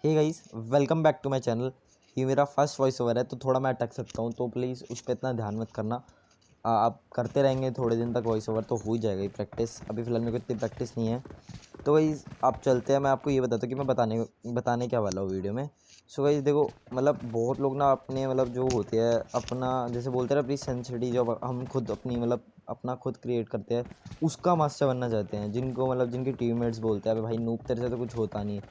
Hey guys, welcome back to my channel. ये मेरा first voice over है तो थोड़ा मैं अटक सकता हूँ, तो प्लीज़ उस पर इतना ध्यान मत करना। आप करते रहेंगे थोड़े दिन तक वॉइस ओवर तो हो ही जाएगा ये प्रैक्टिस। अभी फ़िलहाल मेरे को इतनी प्रैक्टिस नहीं है। तो गाइस आप चलते हैं, मैं आपको ये बताता हूँ कि मैं बताने क्या वाला हूँ वीडियो में। सो गाइस देखो, मतलब बहुत लोग ना अपने जो होते हैं अपना, जैसे बोलते हैं अपनी सेंसिटिविटी जो हम खुद अपनी अपना खुद क्रिएट करते हैं, उसका मास्टर बनना चाहते हैं। जिनके टीममेट्स बोलते हैं अबे भाई नूब तेरे से तो कुछ होता नहीं,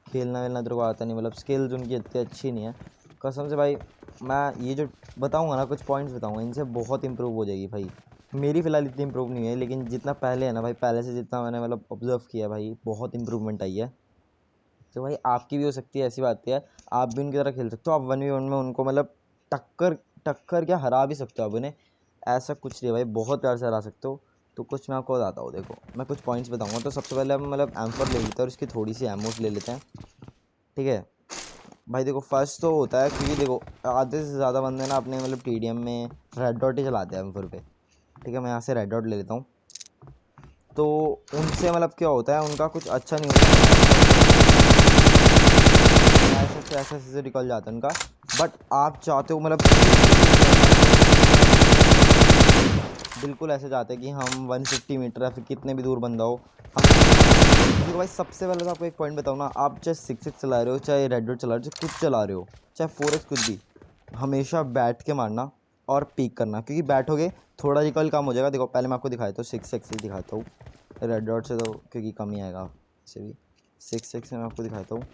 खेलना वेलना तेरे को आता नहीं, स्किल्स उनकी इतनी अच्छी नहीं है। कसम से भाई, मैं ये जो बताऊँगा ना, कुछ पॉइंट्स बताऊँगा, इनसे बहुत इंप्रूव हो जाएगी भाई। मेरी फ़िलहाल इतनी इंप्रूव नहीं है, लेकिन जितना पहले है ना भाई, पहले से जितना मैंने ऑब्ज़र्व किया भाई, बहुत इंप्रूवमेंट आई है। तो भाई आपकी भी हो सकती है, ऐसी बात है। आप भी उनकी तरह खेल सकते हो। आप 1v1 में उनको टक्कर टक्कर क्या हरा भी सकते हो आप उन्हें। ऐसा कुछ नहीं भाई, बहुत प्यार से हरा सकते हो। तो कुछ मैं आपको बताता हूँ, देखो मैं कुछ पॉइंट्स बताऊँगा। तो सबसे पहले हम एम4 ले लेते हैं और इसकी थोड़ी सी एमोस ले लेते हैं, ठीक है भाई। देखो फर्स्ट तो होता है, क्योंकि देखो आधे से ज़्यादा बंदे ना अपने टीडीएम में रेड डॉट ही चलाते हैं एम4 पे, ठीक है। मैं यहाँ से रेड डॉट ले लेता हूँ। तो उनसे क्या होता है, उनका कुछ अच्छा नहीं होता, ऐसा से निकल जाता है उनका। बट आप चाहते हो बिल्कुल ऐसे चाहते हैं कि हम 150 मीटर या फिर कितने भी दूर बंदा हो हम। देखो भाई, सबसे पहले तो आपको एक पॉइंट बताऊँ ना, आप चाहे 6x चला रहे हो, चाहे रेड डॉट चला रहे हो, चाहे कुछ चला रहे हो, चाहे 4x, कुछ भी, हमेशा बैठ के मारना और पीक करना। क्योंकि बैठोगे थोड़ा रिकॉइल कम हो जाएगा। देखो पहले मैं आपको दिखाता हूँ, 6x से दिखाता हूँ। रेड डॉट से तो क्योंकि कम ही आएगा, इसे भी 6x में मैं आपको दिखाता हूँ।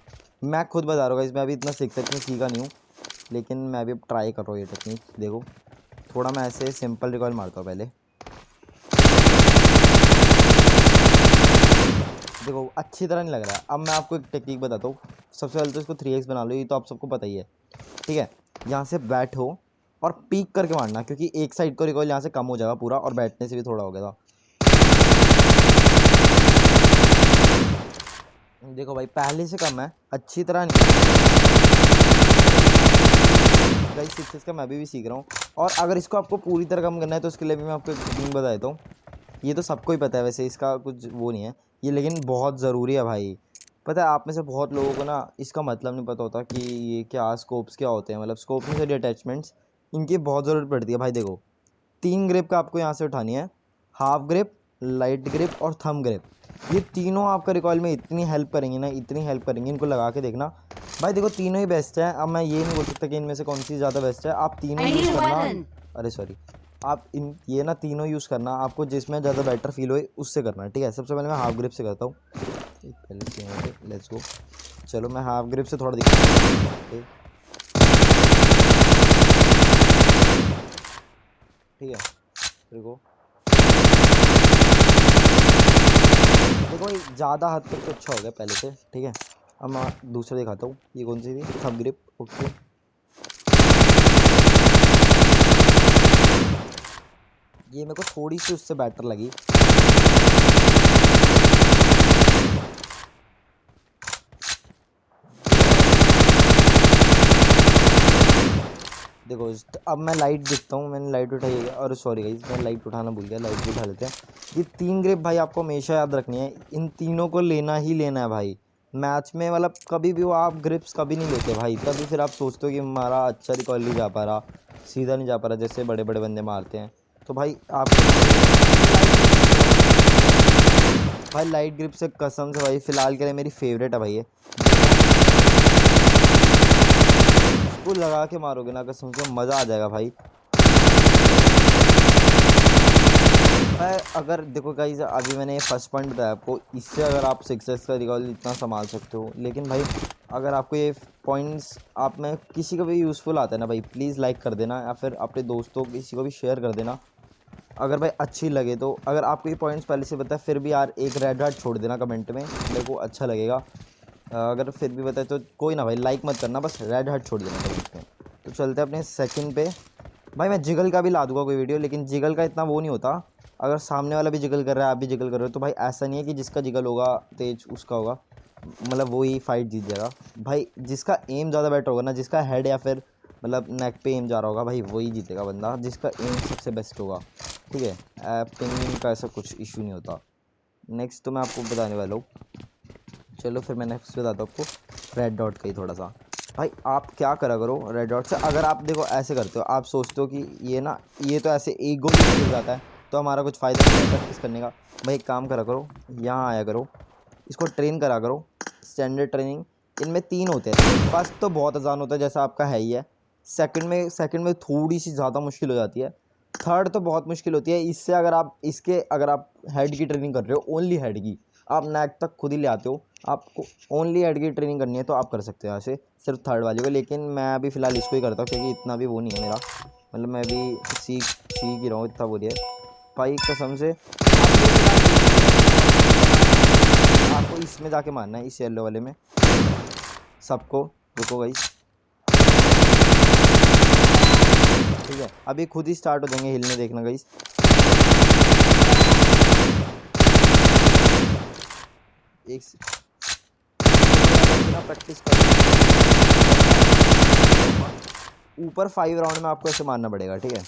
मैं खुद बता रहा हूँ इसमें, अभी इतना 6x में सीखा नहीं हूँ, लेकिन मैं अभी ट्राई कर रहा हूँ ये टेक्निक। देखो थोड़ा मैं ऐसे सिंपल रिकॉइल मारता हूँ पहले। देखो अच्छी तरह नहीं लग रहा है। अब मैं आपको एक टेक्निक बताता हूँ। सबसे पहले तो इसको 3x बना लो, ये तो आप सबको पता ही है, ठीक है। यहाँ से बैठो और पीक करके मारना, क्योंकि एक साइड को रिकॉइल यहाँ से कम हो जाएगा पूरा, और बैठने से भी थोड़ा हो गया था। देखो भाई पहले से कम है, अच्छी तरह नहीं। गाइस 6x का मैं अभी भी सीख रहा हूँ। और अगर इसको आपको पूरी तरह कम करना है तो उसके लिए भी मैं आपको एक टेक्निक बता देता हूँ। ये तो सबको ही पता है वैसे, इसका कुछ वो नहीं है ये, लेकिन बहुत ज़रूरी है भाई। पता है आप में से बहुत लोगों को ना इसका मतलब नहीं पता होता कि ये क्या स्कोप्स क्या होते हैं। स्कोप में सारी अटैचमेंट्स, इनकी बहुत ज़रूरत पड़ती है भाई। देखो 3 ग्रिप का आपको यहाँ से उठानी है, हाफ ग्रिप, लाइट ग्रिप और थंब ग्रिप। ये तीनों आपका रिकॉइल में इतनी हेल्प करेंगी ना, इतनी हेल्प करेंगी, इनको लगा के देखना भाई। देखो तीनों ही बेस्ट है। अब मैं ये नहीं बोल सकता कि इनमें से कौन सी ज़्यादा बेस्ट है, आप तीनों यूज़ करना। अरे सॉरी, आप ये ना तीनों यूज़ करना, आपको जिसमें ज़्यादा बेटर फील हो उससे करना, ठीक है। सबसे पहले मैं हाफ ग्रिप से करता हूँ। पहले लेट्स गो, चलो मैं हाफ ग्रिप से थोड़ा दिखा, ठीक है। देखो देखो ज़्यादा हद तक तो अच्छा हो गया पहले से, ठीक है। अब मैं दूसरा दिखाता हूँ, ये कौन सी थी, थंब ग्रिप, ओके। ये मेरे को थोड़ी सी उससे बेटर लगी। देखो अब मैं लाइट दिखता हूँ, मैंने लाइट उठाई है, और सॉरी गाइस मैं लाइट उठाना भूल गया, लाइट भी उठा लेते हैं। ये 3 ग्रिप भाई आपको हमेशा याद रखनी है, इन तीनों को लेना ही लेना है भाई। मैच में कभी भी वो आप ग्रिप्स कभी नहीं लेते भाई, तभी फिर आप सोचते हो कि हमारा अच्छा रिकॉल नहीं जा पा रहा, सीधा नहीं जा पा रहा जैसे बड़े बड़े बंदे मारते हैं। तो भाई आप भाई लाइट ग्रिप से कसम से भाई फ़िलहाल के लिए मेरी फेवरेट है भाई ये। इसको लगा के मारोगे ना, कसम से मज़ा आ जाएगा भाई। मैं अगर देखो गाइस, अभी मैंने फर्स्ट पॉइंट बताया आपको, इससे अगर आप 6x का रिकॉल इतना संभाल सकते हो, लेकिन भाई अगर आपको ये पॉइंट्स आप में किसी को भी यूज़फुल आता है ना भाई, प्लीज़ लाइक कर देना, या फिर अपने दोस्तों किसी को भी शेयर कर देना अगर भाई अच्छी लगे तो। अगर आपको ये पॉइंट्स पहले से पता है फिर भी यार एक रेड हार्ट छोड़ देना कमेंट में, मेरे को अच्छा लगेगा। अगर फिर भी बताए तो कोई ना भाई, लाइक मत करना, बस रेड हार्ट छोड़ देना कमेंट में। तो चलते हैं अपने सेकंड पे। भाई मैं जिगल का भी ला दूंगा कोई वीडियो, लेकिन जिगल का इतना वो नहीं होता। अगर सामने वाला भी जिगल कर रहा है, आप भी जिगल कर रहे हो, तो भाई ऐसा नहीं है कि जिसका जिगल होगा तेज उसका होगा, वो ही फाइट जीत जाएगा। भाई जिसका एम ज़्यादा बेटर होगा ना, जिसका हेड या फिर नेक पे एम जा रहा होगा, भाई वही जीतेगा बंदा, जिसका एम सबसे बेस्ट होगा, ठीक है। पिंगिंग का ऐसा कुछ इशू नहीं होता। नेक्स्ट तो मैं आपको बताने वाला हूँ, चलो फिर मैं नेक्स्ट बताता हूँ आपको रेड डॉट का ही थोड़ा सा। भाई आप क्या करा करो रेड डॉट से, अगर आप देखो ऐसे करते हो, आप सोचते हो कि ये ना ये तो ऐसे एक गोल मिल जाता है तो हमारा कुछ फ़ायदा नहीं है प्रैक्टिस करने का। भाई एक काम करा करो, यहाँ आया करो, इसको ट्रेन करा करो, स्टैंडर्ड ट्रेनिंग। इनमें 3 होते हैं। फर्स्ट तो बहुत आसान होता है जैसा आपका है ही है। सेकंड में थोड़ी सी ज़्यादा मुश्किल हो जाती है। थर्ड तो बहुत मुश्किल होती है। इससे अगर आप हेड की ट्रेनिंग कर रहे हो, ओनली हेड की, आप नेक तक खुद ही ले आते हो, आपको ओनली हेड की ट्रेनिंग करनी है तो आप कर सकते हो यहाँ से सिर्फ थर्ड वाली को। लेकिन मैं अभी फ़िलहाल इसको ही करता हूँ क्योंकि इतना भी वो नहीं है मेरा, मतलब मैं अभी सीख ही रहा हूँ, इतना वो नहीं है भाई कसम से। आपको इसमें जाके मारना है, इस येलो वाले में सबको। रुको गाइस, ठीक है, अभी खुद ही स्टार्ट हो जाएंगे हिलने, देखना गाइस। एक प्रैक्टिस कर, ऊपर 5 राउंड में आपको ऐसे मारना पड़ेगा, ठीक है।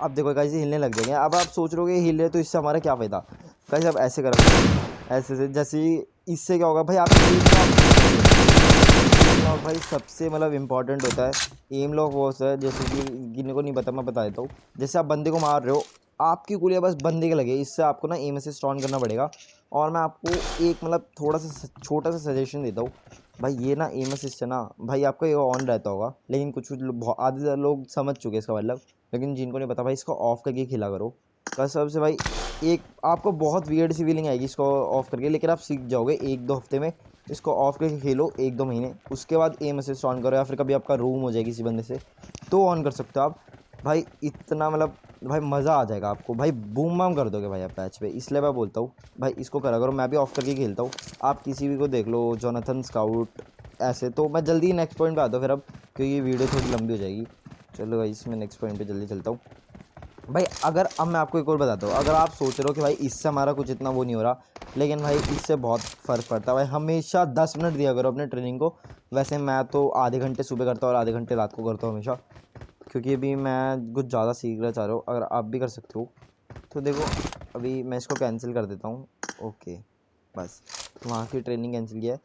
अब देखो गाइस हिलने लग जाएंगे। अब आप सोच रहे हो हिल रहे तो इससे हमारा क्या फ़ायदा। गाइस अब ऐसे करोगे, ऐसे से जैसे इससे क्या होगा भाई, आप भाई सबसे मतलब इम्पॉर्टेंट होता है एम लॉक। वो है जैसे कि किन्हीं को नहीं पता, मैं बता देता हूँ। जैसे आप बंदे को मार रहे हो, आपकी गोलियाँ बस बंदे के लगे, इससे आपको ना एम असिस्ट ऑन करना पड़ेगा। और मैं आपको एक मतलब थोड़ा सा छोटा सा सजेशन देता हूँ भाई, ये ना एम असिस्ट है ना भाई, आपका ये ऑन रहता होगा, लेकिन कुछ आधे लोग समझ चुके हैं इसका मतलब, लेकिन जिनको नहीं पता भाई इसको ऑफ़ करके खेला करो कसम से भाई। एक आपको बहुत वियर्ड सी फीलिंग आएगी इसको ऑफ़ करके, लेकिन आप सीख जाओगे 1-2 हफ्ते में। इसको ऑफ़ करके खेलो 1-2 महीने, उसके बाद एम असिस्ट ऑन करो, या फिर कभी आपका रूम हो जाए किसी बंदे से तो ऑन कर सकते हो आप। भाई इतना मतलब भाई मज़ा आ जाएगा आपको भाई, बूम बाम कर दोगे भाई आप पैच पे। इसलिए मैं बोलता हूँ भाई इसको करा करो। मैं भी ऑफ़ करके खेलता हूँ, आप किसी भी को देख लो, जोनाथन स्काउट ऐसे। तो मैं जल्दी नेक्स्ट पॉइंट पे आता हूँ फिर अब, क्योंकि वीडियो थोड़ी लंबी हो जाएगी। चलो भाई इसमें नेक्स्ट पॉइंट पे जल्दी चलता हूँ भाई। अगर अब मैं आपको एक और बताता हूँ, अगर आप सोच रहे हो कि भाई इससे हमारा कुछ इतना वो नहीं हो रहा, लेकिन भाई इससे बहुत फ़र्क पड़ता है भाई। हमेशा 10 मिनट दिया करो अपने ट्रेनिंग को। वैसे मैं तो आधे घंटे सुबह करता हूँ और आधे घंटे रात को करता हूँ हमेशा, क्योंकि अभी मैं कुछ ज़्यादा सीखना चाह रहा हूँ। अगर आप भी कर सकते हो तो देखो, अभी मैं इसको कैंसिल कर देता हूँ। ओके बस वहाँ की ट्रेनिंग कैंसिल किया है।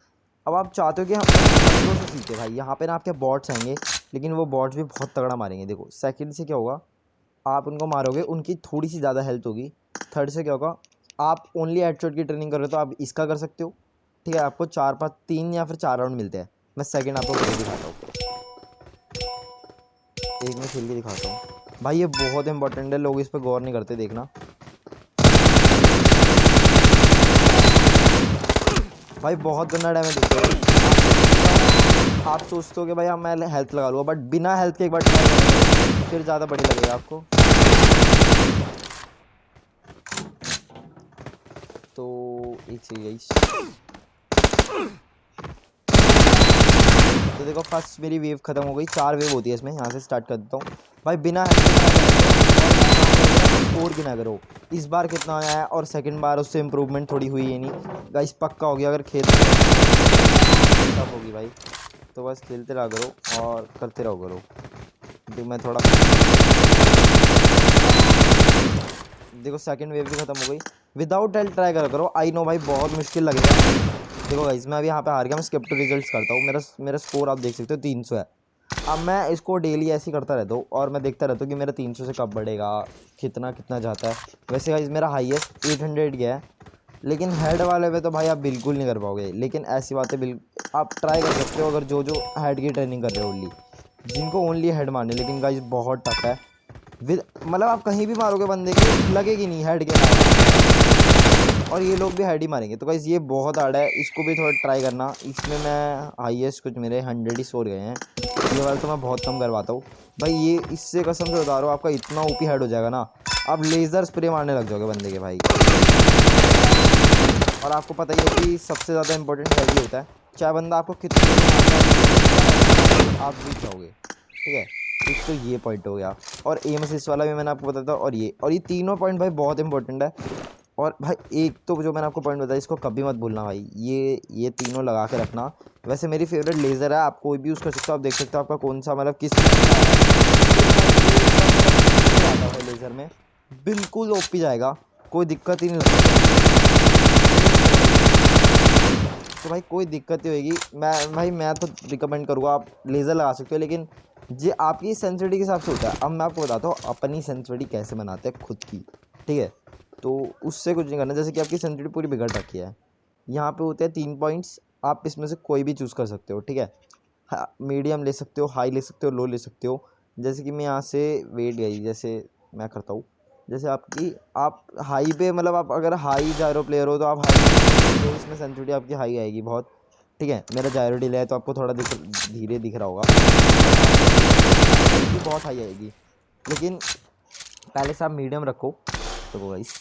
अब आप चाहते हो कि हम बंदों से सीखे भाई, यहाँ पे ना आपके बॉट्स आएंगे, लेकिन वो बॉट्स भी बहुत तगड़ा मारेंगे। देखो सेकंड से क्या होगा, आप उनको मारोगे, उनकी थोड़ी सी ज़्यादा हेल्थ होगी। थर्ड से क्या होगा, आप ओनली हेडशॉट की ट्रेनिंग कर रहे हो तो आप इसका कर सकते हो, ठीक है। आपको 3 या फिर 4 राउंड मिलते हैं। मैं सेकंड आपको खेल दिखाता हूँ, एक में खेल के दिखाता हूँ भाई। ये बहुत इंपॉर्टेंट है, लोग इस पर गौर नहीं करते, देखना भाई बहुत गंदा डैमेज देते हैं। आप सोचते हो कि भाई हाँ मैं हेल्थ लगा लूँगा, बट बिना हेल्थ के एक बार ट्राई करोगे फिर ज़्यादा बढ़िया लगेगा आपको। तो एक चीज़, तो देखो फर्स्ट मेरी वेव ख़त्म हो गई। 4 वेव होती है इसमें, यहाँ से स्टार्ट कर देता हूँ भाई। बिना स्कोर गिना करो इस बार कितना आया है, और सेकंड बार उससे इम्प्रूवमेंट थोड़ी हुई है नहीं गाइस, पक्का हो गया। अगर खेल टफ होगी भाई, तो बस खेलते रहा करो और करते रहो करो। तो मैं थोड़ा देखो सेकंड वेव भी ख़त्म हो गई। विदाउट हेल्थ ट्राई करा करो। आई नो भाई बहुत मुश्किल लगेगा। देखो गाइस मैं अभी यहाँ पे हार गया, मैं स्किप टू रिजल्ट्स करता हूँ। मेरा स्कोर आप देख सकते हो 300 है। अब मैं इसको डेली ऐसे ही करता रहता हूँ और मैं देखता रहता हूँ कि मेरा 300 से कब बढ़ेगा, कितना जाता है। वैसे गाइस मेरा हाईएस्ट 800 गया है, लेकिन हेड वाले पे तो भाई आप बिल्कुल नहीं कर पाओगे। लेकिन ऐसी बातें बिल्कुल आप ट्राई कर सकते हो, अगर जो हेड की ट्रेनिंग कर रहे हो ओनली, जिनको ओनली हेड मारने। लेकिन गाइस बहुत टफ है, मतलब आप कहीं भी मारोगे बंदे की लगेगी नहीं हेड के नाम, और ये लोग भी हेड ही मारेंगे। तो गाइस ये बहुत हार्ड है, इसको भी थोड़ा ट्राई करना। इसमें मैं हाईएस्ट कुछ मेरे 100 ही स्कोर गए हैं। ये वाला तो मैं बहुत कम करवाता हूँ भाई। ये इससे कसम से बता रहा हूँ, आपका इतना ओपी हेड हो जाएगा ना, आप लेज़र स्प्रे मारने लग जाओगे बंदे के भाई। और आपको पता ही है कि सबसे ज़्यादा इंपॉर्टेंट हेड ही होता है, चाहे बंदा आपको कितना आप जीत जाओगे, ठीक है। एक तो ये पॉइंट हो गया, और एम असिस्ट वाला भी मैंने आपको बताया था, और ये तीनों पॉइंट भाई बहुत इंपॉर्टेंट है। और भाई एक तो जो मैंने आपको पॉइंट बताया, इसको कभी मत भूलना भाई, ये तीनों लगा के रखना। वैसे मेरी फेवरेट लेज़र है, आप कोई भी यूज़ कर सकते हो। आप देख सकते हो आपका कौन सा मतलब किस आता है लेज़र में, बिल्कुल ओपी जाएगा। कोई दिक्कत ही नहीं लगती। तो भाई कोई दिक्कत नहीं होगी। मैं तो रिकमेंड करूँगा आप लेज़र लगा सकते हो, लेकिन ये आपकी सेंसिटिविटी के हिसाब से होता है। अब मैं आपको बताता हूँ अपनी सेंसिटिविटी कैसे बनाते हैं खुद की, ठीक है। तो उससे कुछ नहीं करना, जैसे कि आपकी सेंसिटिविटी पूरी बिगड़ रखी है। यहाँ पे होते हैं 3 पॉइंट्स, आप इसमें से कोई भी चूज़ कर सकते हो, ठीक है। हाँ, मीडियम ले सकते हो, हाई ले सकते हो, लो ले सकते हो। जैसे कि मैं यहाँ से वेट गई, जैसे मैं करता हूँ, जैसे आप हाई पे, मतलब आप अगर हाई जायरो प्लेयर हो तो आप हाई, तो इसमें सेंसिटिविटी आपकी हाई आएगी बहुत, ठीक है। मेरा जायरो डिले है तो आपको थोड़ा धीरे दिख रहा होगा, बहुत हाई आएगी। लेकिन पहले से आप मीडियम रखो, तो गाइस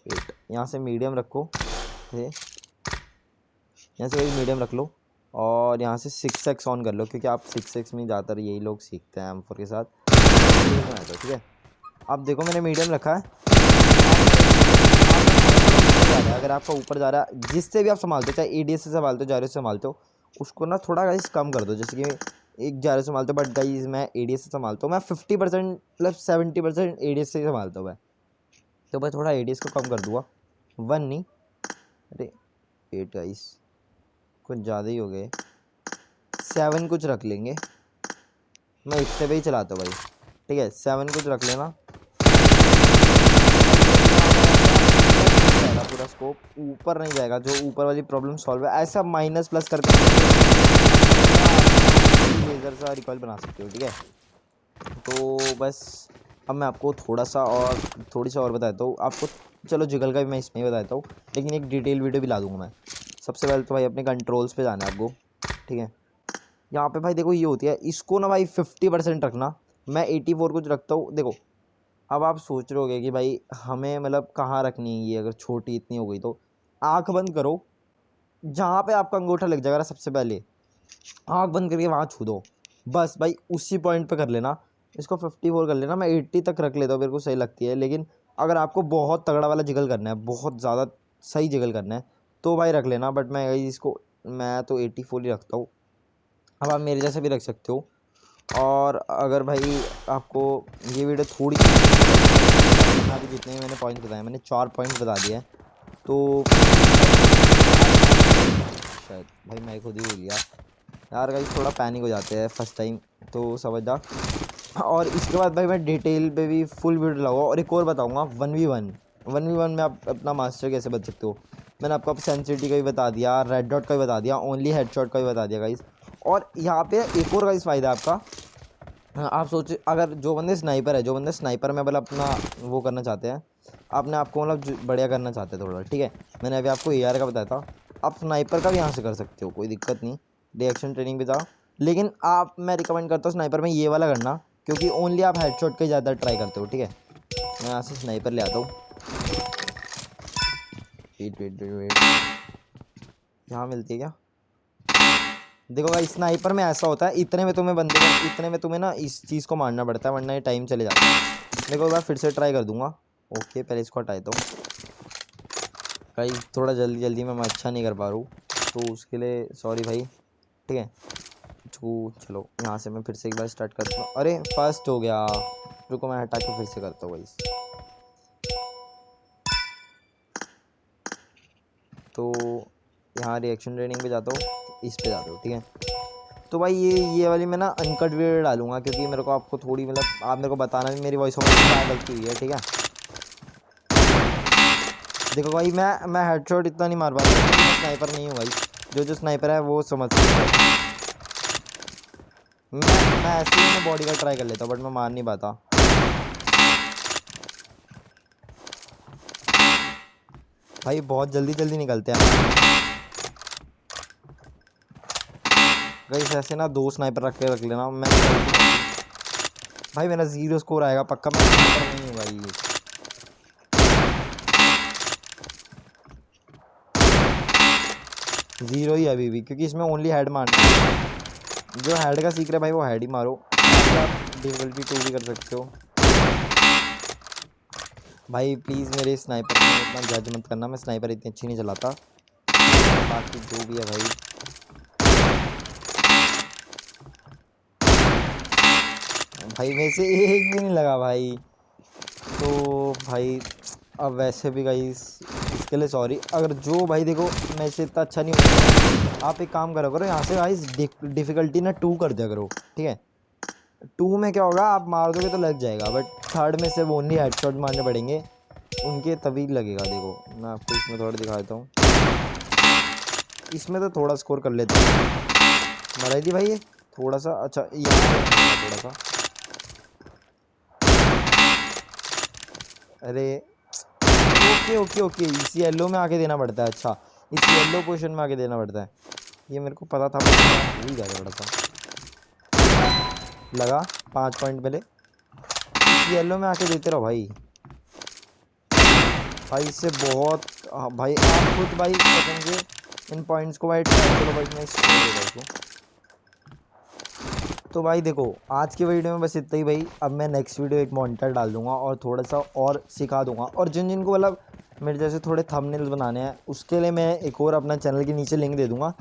वेट, यहाँ से मीडियम रखो, यहाँ से मीडियम रख लो, और यहाँ से 6x ऑन कर लो, क्योंकि आप 6x में ज़्यादातर यही लोग सीखते हैं M4 के साथ, ठीक है। अब देखो मैंने मीडियम रखा है। अगर आपका ऊपर जा रहा है, जिससे भी आप संभालते हो, चाहे ADS से संभालते हो, जायरो से संभालते हो, उसको ना थोड़ा गाइस कम कर दो। जैसे कि एक जायरो से संभालते हो, बट गाइस मैं ADS से संभालता हूँ, मैं 50% प्लस 70% ADS से ही संभालता हूँ मैं, तो मैं थोड़ा ADS को कम कर दूँगा। 1 नहीं, अरे 8 गाइस, कुछ ज़्यादा ही हो गए, 7 कुछ रख लेंगे। मैं इतने पे ही चलाता हूँ भाई, ठीक है। 7 कुछ रख लेना, पूरा स्कोप ऊपर नहीं जाएगा, जो ऊपर वाली प्रॉब्लम सॉल्व है। ऐसा माइनस प्लस करके लेज़र सा रिकॉइल बना सकते हो, ठीक है। तो बस अब मैं आपको थोड़ी सा और बताता हूँ आपको। चलो जिगल का भी मैं इसमें ही बताता हूँ, लेकिन एक डिटेल वीडियो भी ला दूँगा मैं। सबसे पहले तो भाई अपने कंट्रोल्स पे जाना है आपको, ठीक है। यहाँ पे भाई देखो ये होती है, इसको ना भाई 50% रखना, मैं 84 कुछ रखता हूँ। देखो अब आप सोच रहे होगे कि भाई हमें मतलब कहाँ रखनी है ये, अगर छोटी इतनी हो गई तो आँख बंद करो, जहाँ पे आपका अंगूठा लग जाएगा ना, सबसे पहले आँख बंद करके वहाँ छू दो, बस भाई उसी पॉइंट पे कर लेना। इसको 54 कर लेना, मैं 80 तक रख लेता हूँ, मेरे को सही लगती है। लेकिन अगर आपको बहुत तगड़ा वाला जिगल करना है, बहुत ज़्यादा सही जिगल करना है, तो भाई रख लेना, बट मैं तो 84 ही रखता हूँ। अब आप मेरे जैसे भी रख सकते हो। और अगर भाई आपको ये वीडियो थोड़ी, अभी जितने भी मैंने पॉइंट बताए, मैंने 4 पॉइंट बता दिए हैं, तो शायद भाई मैं खुद ही भूल गया यार। गाइस थोड़ा पैनिक हो जाते हैं फर्स्ट टाइम, तो समझ जा। और इसके बाद भाई मैं डिटेल पे भी फुल वीडियो लगाऊंगा, और एक और बताऊंगा 1v1 में आप अपना मास्टर कैसे बच सकते हो। मैंने आपको सेंसिटिविटी का भी बता दिया, रेड डॉट का भी बता दिया, ओनली हेडशॉट का भी बता दिया गाइस। और यहाँ पे एक और गाइस फ़ायदा है आपका, आप सोचे अगर जो बंदे स्नाइपर में मतलब अपना वो करना चाहते हैं, अपने आप को मतलब बढ़िया करना चाहते हैं थोड़ा, ठीक है। मैंने अभी आपको AR का बताया था, आप स्नाइपर का भी यहाँ से कर सकते हो, कोई दिक्कत नहीं। रिएक्शन ट्रेनिंग पे जाओ, लेकिन मैं रिकमेंड करता हूँ स्नाइपर में ये वाला करना, क्योंकि ओनली आप हेडशॉट का ही ज़्यादा ट्राई करते हो, ठीक है। मैं यहाँ से स्नाइपर ले आता हूँ, वेट, यहाँ मिलती है क्या? देखो भाई स्नाइपर में ऐसा होता है, इतने में तुम्हें ना इस चीज़ को मारना पड़ता है, वरना ये टाइम चले जाता है। देखो एक बार फिर से ट्राई कर दूंगा। ओके पहले इसको हटाए तो भाई, थोड़ा जल्दी में मैं अच्छा नहीं कर पा रहा हूँ, तो उसके लिए सॉरी भाई, ठीक है। तो चलो यहाँ से मैं फिर से एक बार स्टार्ट करता हूँ। अरे फर्स्ट हो गया, रुको मैं हटा के फिर से करता हूँ भाई। तो यहाँ रिएक्शन ट्रेनिंग पे जाता हूँ, इस पे जाता हूँ, ठीक है। तो भाई ये वाली मैं ना अनकट वीडियो डालूंगा, क्योंकि मेरे को आपको थोड़ी मतलब आप मेरे को बताना भी मेरी वॉइस ओवर क्या गलती हुई है, ठीक है। देखो भाई मैं हेडशॉट इतना नहीं मार पाता, मैं स्नाइपर नहीं हूँ भाई। जो स्नाइपर है वो समझ सकता है। मैं ऐसे ही बॉडी का ट्राई कर लेता हूँ, बट मैं मार नहीं पाता भाई, बहुत जल्दी निकलते हैं गाइस। ऐसे ना 2 स्नाइपर रख लेना। मैं भाई मेरा 0 स्कोर आएगा पक्का, मैं स्नाइपर नहीं हूँ भाई। 0 ही अभी भी, क्योंकि इसमें ओनली हेड मारना है। जो हेड का सीख रहा है भाई वो हेड ही मारो, आप डिफिकल्टी 2 भी कर सकते हो भाई। प्लीज़ मेरे स्नाइपर में इतना जज मत करना, मैं स्नाइपर इतनी अच्छी नहीं चलाता, बाकी जो भी है भाई। भाई मेरे से एक भी नहीं लगा भाई, तो भाई अब वैसे भी गाइस इसके लिए सॉरी, अगर जो भाई देखो मैं इससे इतना अच्छा नहीं हूँ, आप एक काम करो करो यहाँ से गाइस डिफ़िकल्टी ना 2 कर दिया करो, ठीक है। 2 में क्या होगा, आप मार दोगे तो लग जाएगा, बट 3rd में सिर्फ ओनली हेडशॉट मारने पड़ेंगे उनके, तभी लगेगा। देखो मैं आपको इसमें थोड़ा दिखा देता हूँ, इसमें तो थोड़ा स्कोर कर लेते हैं। मरा दी भाई ये थोड़ा सा, अच्छा यहाँ थोड़ा सा, अरे ओके ओके ओके, इसी येलो में आके देना पड़ता है। अच्छा, इस येलो पोजीशन में आके देना पड़ता है, ये मेरे को पता था, भूल गया थोड़ा सा। लगा 5 पॉइंट मिले, इस येलो में आके देते रहो भाई। भाई इससे बहुत, हाँ भाई आप खुद भाई करेंगे इन पॉइंट्स को भाई ट्राई करो भाई, मैं स्कोर देगा इसको। तो भाई देखो आज की वीडियो में बस इतना ही भाई। अब मैं नेक्स्ट वीडियो एक मॉनिटर डाल दूंगा और थोड़ा सा और सिखा दूंगा, और जिन जिनको मतलब मेरे जैसे थोड़े थंबनेल्स बनाने हैं उसके लिए मैं एक और अपना चैनल के नीचे लिंक दे दूंगा,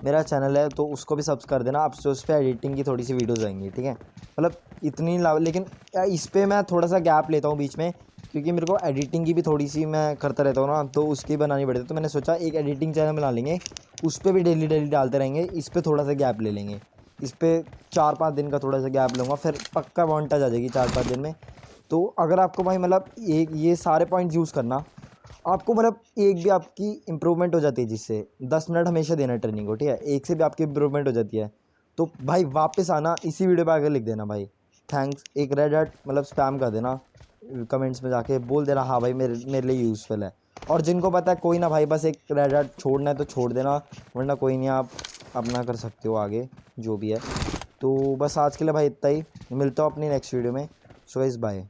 मेरा चैनल है तो उसको भी सब्सक्राइब कर देना। अब से उस पर एडिटिंग की थोड़ी सी वीडियोज़ आएंगी, ठीक है। मतलब इतनी लेकिन इस पर मैं थोड़ा सा गैप लेता हूँ बीच में, क्योंकि मेरे को एडिटिंग की भी थोड़ी सी मैं करता रहता हूँ ना, तो उसकी बनानी पड़ती है। तो मैंने सोचा एक एडिटिंग चैनल बना लेंगे, उस पर भी डेली डेली डालते रहेंगे, इस पर थोड़ा सा गैप ले लेंगे। इस पर 4-5 दिन का थोड़ा सा गैप लूँगा, फिर पक्का मॉनिटाइज आ जाएगी 4-5 दिन में। तो अगर आपको भाई मतलब एक ये सारे पॉइंट्स यूज़ करना, आपको मतलब एक भी आपकी इम्प्रूवमेंट हो जाती है, जिससे 10 मिनट हमेशा देना ट्रेनिंग को, ठीक है। एक से भी आपकी इम्प्रूवमेंट हो जाती है, तो भाई वापस आना इसी वीडियो पे आकर लिख देना भाई थैंक्स, एक रेड हार्ट मतलब स्पैम कर देना कमेंट्स में, जाके बोल देना हाँ भाई मेरे मेरे लिए यूज़फुल है। और जिनको पता है कोई ना भाई, बस एक रेड हार्ट छोड़ना है तो छोड़ देना, वरना कोई नहीं, आप अपना कर सकते हो आगे जो भी है। तो बस आज के लिए भाई इतना ही, मिलता हूँ अपनी नेक्स्ट वीडियो में। So guys bye.